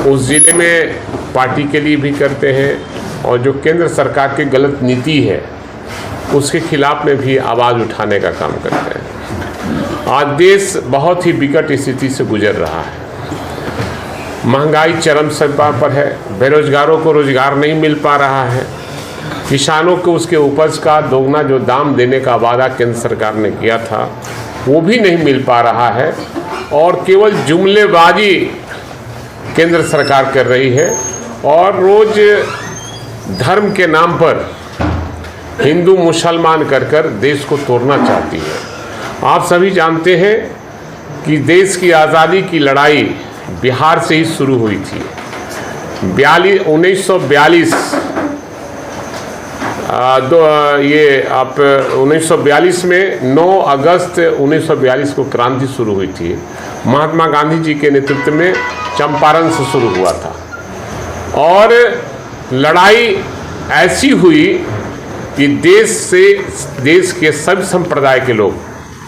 उस ज़िले में पार्टी के लिए भी करते हैं और जो केंद्र सरकार की गलत नीति है उसके खिलाफ में भी आवाज़ उठाने का काम करते हैं। आज देश बहुत ही विकट स्थिति से गुजर रहा है। महंगाई चरम सीमा पर है, बेरोजगारों को रोजगार नहीं मिल पा रहा है, किसानों को उसके उपज का दोगुना जो दाम देने का वादा केंद्र सरकार ने किया था वो भी नहीं मिल पा रहा है और केवल जुमलेबाजी केंद्र सरकार कर रही है और रोज धर्म के नाम पर हिंदू मुसलमान कर देश को तोड़ना चाहती है। आप सभी जानते हैं कि देश की आज़ादी की लड़ाई बिहार से ही शुरू हुई थी। 1942 1942 में 9 अगस्त 1942 को क्रांति शुरू हुई थी। महात्मा गांधी जी के नेतृत्व में चंपारण से शुरू हुआ था और लड़ाई ऐसी हुई कि देश के सभी संप्रदाय के लोग,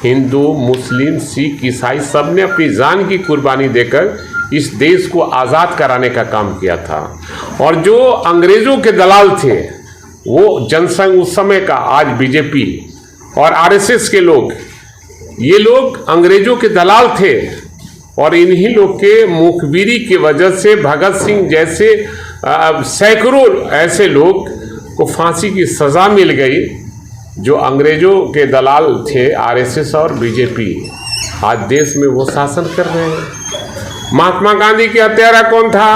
हिंदू, मुस्लिम, सिख, ईसाई, सब ने अपनी जान की कुर्बानी देकर इस देश को आज़ाद कराने का काम किया था। और जो अंग्रेज़ों के दलाल थे वो जनसंघ उस समय का, आज बीजेपी और आरएसएस के लोग, ये लोग अंग्रेज़ों के दलाल थे और इन्हीं लोग के मुखबिरी की वजह से भगत सिंह जैसे सैकड़ों ऐसे लोग को फांसी की सज़ा मिल गई जो अंग्रेज़ों के दलाल थे। आरएसएस और बीजेपी आज देश में वो शासन कर रहे हैं। महात्मा गांधी के हत्यारा कौन था?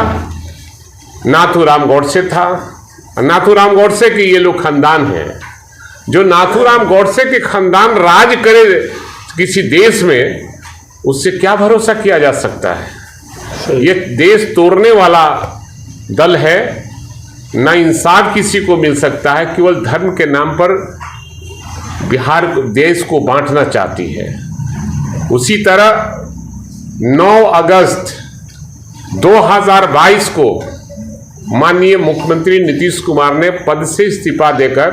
नाथूराम गॉडसे था। नाथूराम गॉडसे के ये लोग खानदान हैं। जो नाथूराम गॉडसे के खानदान राज करे किसी देश में, उससे क्या भरोसा किया जा सकता है? ये देश तोड़ने वाला दल है। ना इंसाफ किसी को मिल सकता है, केवल धर्म के नाम पर बिहार देश को बांटना चाहती है। उसी तरह 9 अगस्त 2022 को माननीय मुख्यमंत्री नीतीश कुमार ने पद से इस्तीफा देकर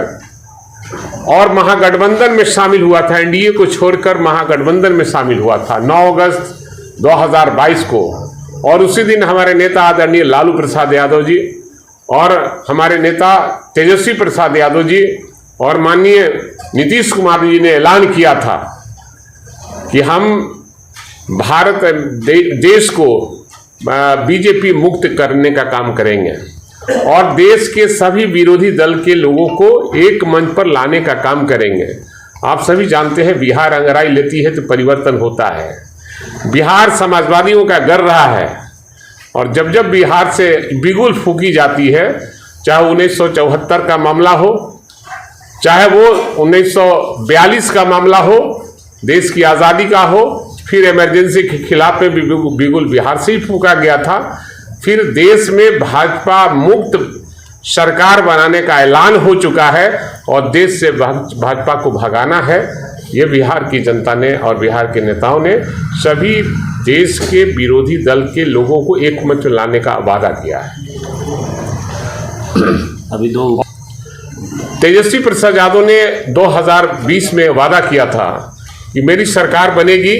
और महागठबंधन में शामिल हुआ था। एनडीए को छोड़कर महागठबंधन में शामिल हुआ था 9 अगस्त 2022 को। और उसी दिन हमारे नेता आदरणीय लालू प्रसाद यादव जी और हमारे नेता तेजस्वी प्रसाद यादव जी और माननीय नीतीश कुमार जी ने ऐलान किया था कि हम भारत देश को बीजेपी मुक्त करने का काम करेंगे और देश के सभी विरोधी दल के लोगों को एक मंच पर लाने का काम करेंगे। आप सभी जानते हैं बिहार अंगड़ाई लेती है तो परिवर्तन होता है। बिहार समाजवादियों का गढ़ रहा है और जब जब बिहार से बिगुल फूकी जाती है, चाहे 1974 का मामला हो, चाहे वो 1942 का मामला हो, देश की आज़ादी का हो, फिर इमरजेंसी के खिलाफ में भी बिगुल बिहार से ही फूका गया था। फिर देश में भाजपा मुक्त सरकार बनाने का ऐलान हो चुका है और देश से भाजपा को भगाना है। ये बिहार की जनता ने और बिहार के नेताओं ने सभी देश के विरोधी दल के लोगों को एक मंच लाने का वादा किया है। अभी तेजस्वी प्रसाद यादव ने 2020 में वादा किया था कि मेरी सरकार बनेगी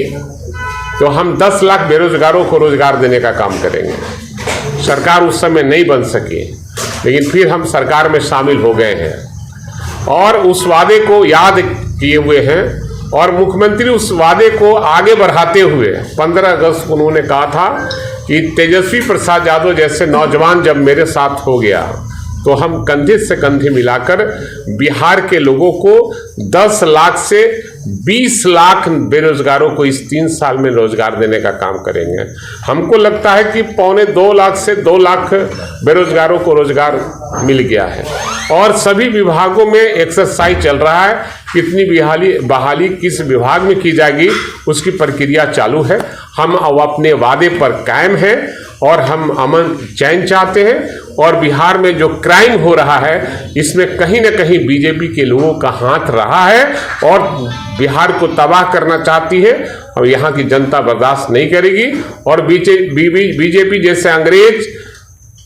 तो हम 10 लाख बेरोजगारों को रोजगार देने का काम करेंगे। सरकार उस समय नहीं बन सकी, लेकिन फिर हम सरकार में शामिल हो गए हैं और उस वादे को याद किए हुए हैं और मुख्यमंत्री उस वादे को आगे बढ़ाते हुए 15 अगस्त को उन्होंने कहा था कि तेजस्वी प्रसाद यादव जैसे नौजवान जब मेरे साथ हो गया तो हम कंधे से कंधे मिलाकर बिहार के लोगों को 10 लाख से 20 लाख बेरोजगारों को इस 3 साल में रोजगार देने का काम करेंगे। हमको लगता है कि 1.25 लाख से 2 लाख बेरोजगारों को रोजगार मिल गया है और सभी विभागों में एक्सरसाइज चल रहा है। कितनी बहाली किस विभाग में की जाएगी उसकी प्रक्रिया चालू है। हम अब अपने वादे पर कायम हैं और हम अमन चैन चाहते हैं और बिहार में जो क्राइम हो रहा है इसमें कहीं ना कहीं बीजेपी के लोगों का हाथ रहा है और बिहार को तबाह करना चाहती है और यहाँ की जनता बर्दाश्त नहीं करेगी। और बीजेपी जैसे अंग्रेज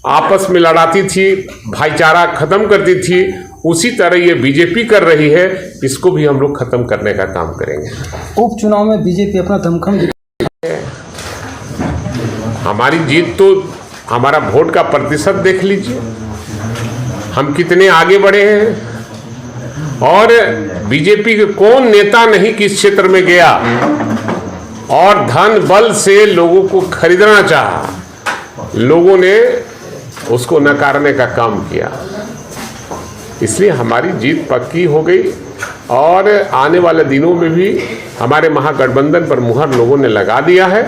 आपस में लड़ाती थी, भाईचारा खत्म करती थी, उसी तरह ये बीजेपी कर रही है। इसको भी हम लोग खत्म करने का काम करेंगे। उपचुनाव में बीजेपी अपना दमखम हमारी जीत तो हमारा वोट का प्रतिशत देख लीजिए, हम कितने आगे बढ़े हैं। और बीजेपी के कौन नेता नहीं किस क्षेत्र में गया और धन बल से लोगों को खरीदना चाहा, लोगों ने उसको नकारने का काम किया। इसलिए हमारी जीत पक्की हो गई और आने वाले दिनों में भी हमारे महागठबंधन पर मुहर लोगों ने लगा दिया है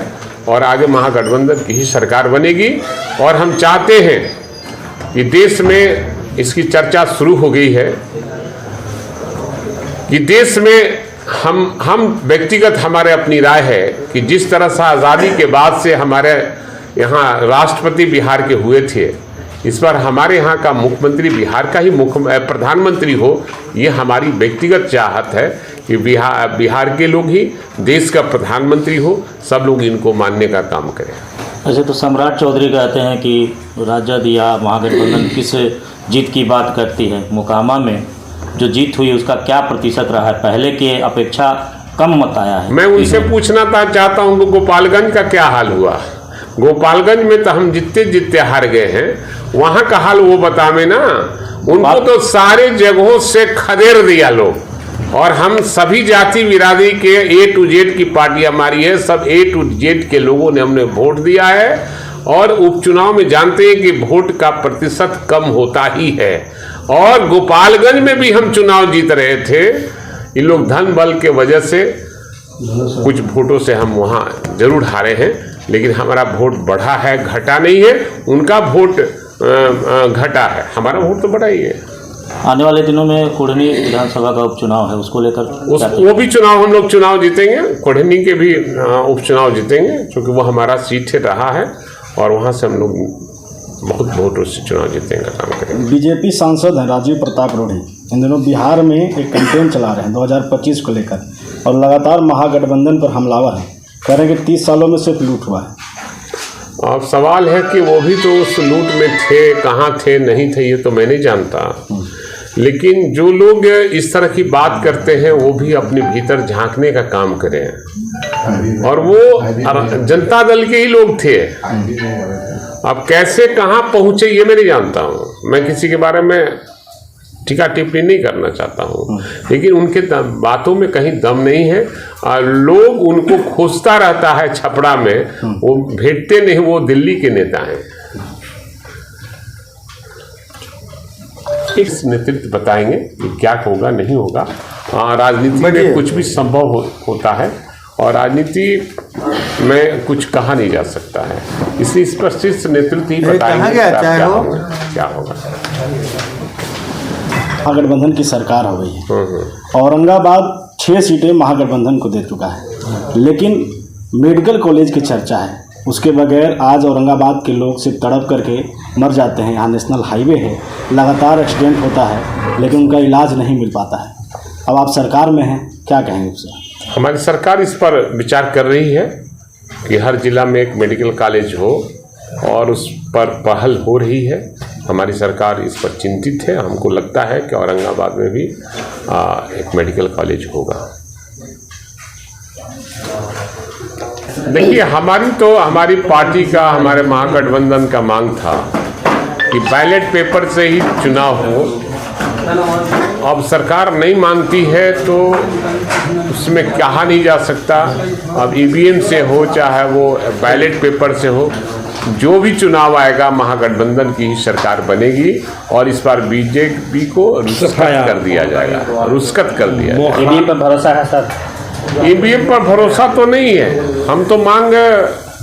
और आगे महागठबंधन की ही सरकार बनेगी। और हम चाहते हैं कि देश में इसकी चर्चा शुरू हो गई है कि देश में हम व्यक्तिगत हमारे अपनी राय है कि जिस तरह से आज़ादी के बाद से हमारे यहाँ राष्ट्रपति बिहार के हुए थे, इस पर हमारे यहाँ का मुख्यमंत्री बिहार का ही प्रधानमंत्री हो, ये हमारी व्यक्तिगत चाहत है कि बिहार के लोग ही देश का प्रधानमंत्री हो, सब लोग इनको मानने का काम करें। ऐसे तो सम्राट चौधरी कहते हैं कि राजद या महागठबंधन किस जीत की बात करती है। मोकामा में जो जीत हुई उसका क्या प्रतिशत रहा है? पहले के अपेक्षा कम मत आया है। मैं उनसे पूछना चाहता हूँ कि गोपालगंज का क्या हाल हुआ। गोपालगंज में तो हम जितने हार गए हैं, वहाँ का हाल वो बतावे ना। उनको तो सारे जगहों से खदेड़ दिया लोग और हम सभी जाति बिरादरी के A to Z की पार्टी हमारी है, सब A to Z के लोगों ने हमने वोट दिया है। और उपचुनाव में जानते हैं कि वोट का प्रतिशत कम होता ही है। और गोपालगंज में भी हम चुनाव जीत रहे थे, इन लोग धन बल के वजह से कुछ वोटों से हम वहाँ जरूर हारे हैं, लेकिन हमारा वोट बढ़ा है, घटा नहीं है। उनका वोट घटा है, हमारा वोट तो बढ़ा ही है। आने वाले दिनों में कोढ़नी विधानसभा का उपचुनाव है, उसको लेकर वो भी चुनाव हम लोग चुनाव जीतेंगे। कोढ़नी के भी उपचुनाव जीतेंगे, क्योंकि वो हमारा सीट रहा है और वहाँ से हम लोग बहुत वोटों से चुनाव जीतने का काम करेंगे। बीजेपी सांसद हैं राजीव प्रताप रूढ़ी, इन दिनों बिहार में एक कैंपेन चला रहे हैं 2025 को लेकर और लगातार महागठबंधन पर हमलावर हैं। कह रहे हैं कि 30 सालों में सिर्फ लूट हुआ है। अब सवाल है कि वो भी तो उस लूट में थे, कहाँ थे, नहीं थे, ये तो मैं नहीं जानता। लेकिन जो लोग इस तरह की बात करते हैं वो भी अपने भीतर झांकने का काम करें। और वो जनता दल के ही लोग थे। अब कैसे कहाँ पहुँचे ये मैं नहीं जानता हूँ। मैं किसी के बारे में टीका टिप्पणी नहीं करना चाहता हूँ, लेकिन उनके बातों में कहीं दम नहीं है। और लोग उनको खोजता रहता है छपड़ा में, वो भेटते नहीं। वो दिल्ली के नेता हैं। इस नेतृत्व बताएंगे कि क्या होगा नहीं होगा। राजनीति में कुछ भी संभव होता है और राजनीति में कुछ कहा नहीं जा सकता है। इसलिए स्पष्ट नेतृत्व ही बताएंगे क्या होगा। महागठबंधन की सरकार हो गई है। औरंगाबाद 6 सीटें महागठबंधन को दे चुका है, लेकिन मेडिकल कॉलेज की चर्चा है। उसके बगैर आज औरंगाबाद के लोग सिर्फ तड़प करके मर जाते हैं। यहाँ नेशनल हाईवे है, लगातार एक्सीडेंट होता है, लेकिन उनका इलाज नहीं मिल पाता है। अब आप सरकार में हैं, क्या कहेंगे उससे? हमारी सरकार इस पर विचार कर रही है कि हर जिला में एक मेडिकल कॉलेज हो और उस पर पहल हो रही है। हमारी सरकार इस पर चिंतित है। हमको लगता है कि औरंगाबाद में भी एक मेडिकल कॉलेज होगा। देखिए, हमारी पार्टी का, हमारे महागठबंधन का मांग था कि बैलेट पेपर से ही चुनाव हो। अब सरकार नहीं मानती है तो उसमें कहा नहीं जा सकता। अब ईवीएम से हो चाहे वो बैलेट पेपर से हो, जो भी चुनाव आएगा महागठबंधन की ही सरकार बनेगी और इस बार बीजेपी को रुस्कत कर दिया जाएगा। रुस्कत कर दिया जाएगा। ईवीएम पर भरोसा है सर? ईवीएम पर भरोसा तो नहीं है। हम तो मांग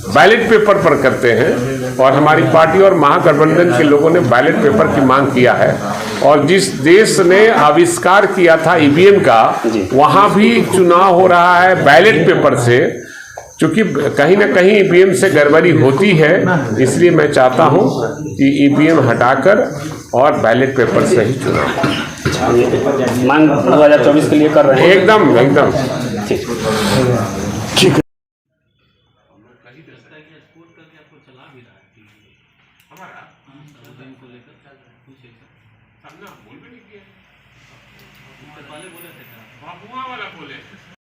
बैलेट पेपर पर करते हैं और हमारी पार्टी और महागठबंधन के लोगों ने बैलेट पेपर की मांग किया है। और जिस देश ने आविष्कार किया था ईवीएम का, वहाँ भी चुनाव हो रहा है बैलेट पेपर से, क्योंकि कहीं ना कहीं ईवीएम से गड़बड़ी होती है। इसलिए मैं चाहता हूँ कि ईवीएम हटाकर और बैलेट पेपर से ही चुनाव मांग 2024 के लिए कर रहे हैं। एकदम ठीक। बोले थे,